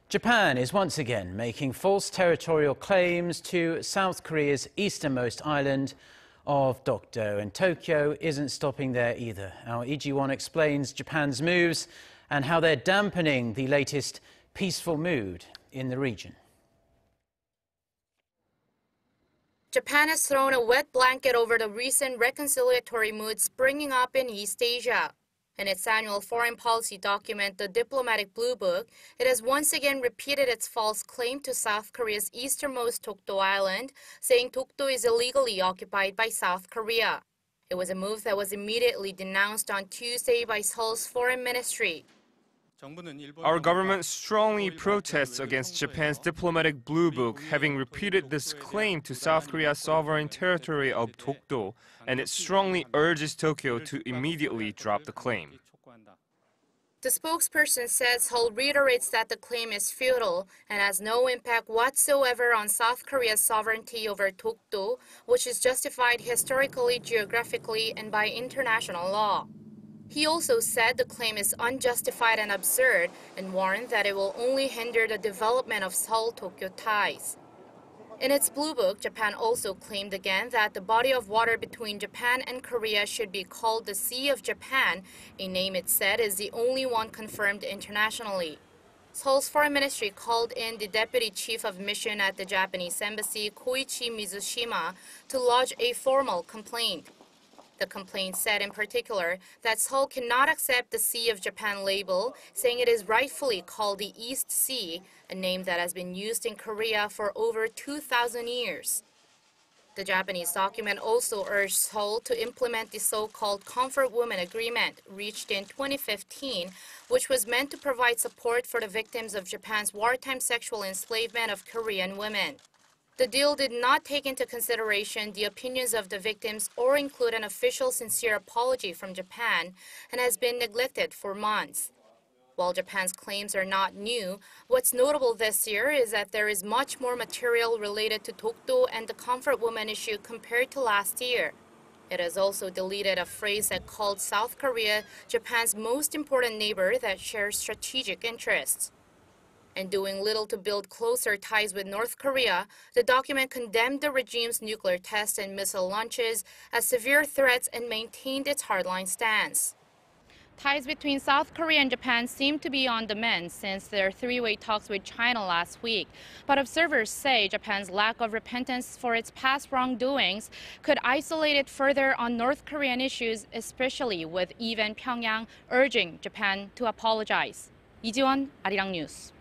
Japan is once again making false territorial claims to South Korea's easternmost island of Dokdo, and Tokyo isn't stopping there either. Our Iji-won explains Japan's moves and how they're dampening the latest peaceful mood in the region. Japan has thrown a wet blanket over the recent reconciliatory mood springing up in East Asia. In its annual foreign policy document, the diplomatic Bluebook, it has once again repeated its false claim to South Korea's easternmost Dokdo Island, saying Dokdo is illegally occupied by South Korea. It was a move that was immediately denounced on Tuesday by Seoul's foreign ministry. Our government strongly protests against Japan's diplomatic Bluebook having repeated this claim to South Korea's sovereign territory of Dokdo, and it strongly urges Tokyo to immediately drop the claim. The spokesperson says Seoul reiterates that the claim is futile and has no impact whatsoever on South Korea's sovereignty over Dokdo, which is justified historically, geographically, and by international law. He also said the claim is unjustified and absurd and warned that it will only hinder the development of Seoul-Tokyo ties. In its Bluebook, Japan also claimed again that the body of water between Japan and Korea should be called the Sea of Japan, a name it said is the only one confirmed internationally. Seoul's foreign ministry called in the deputy chief of mission at the Japanese embassy, Koichi Mizushima, to lodge a formal complaint. The complaint said in particular that Seoul cannot accept the Sea of Japan label, saying it is rightfully called the East Sea, a name that has been used in Korea for over 2,000 years. The Japanese document also urged Seoul to implement the so-called Comfort Women Agreement, reached in 2015, which was meant to provide support for the victims of Japan's wartime sexual enslavement of Korean women. The deal did not take into consideration the opinions of the victims or include an official sincere apology from Japan, and has been neglected for months. While Japan's claims are not new, what's notable this year is that there is much more material related to Dokdo and the Comfort Woman issue compared to last year. It has also deleted a phrase that called South Korea Japan's most important neighbor that shares strategic interests. And doing little to build closer ties with North Korea, the document condemned the regime's nuclear tests and missile launches as severe threats and maintained its hardline stance. Ties between South Korea and Japan seem to be on the mend since their three-way talks with China last week. But observers say Japan's lack of repentance for its past wrongdoings could isolate it further on North Korean issues, especially with even Pyongyang urging Japan to apologize. Iji-won, Arirang News.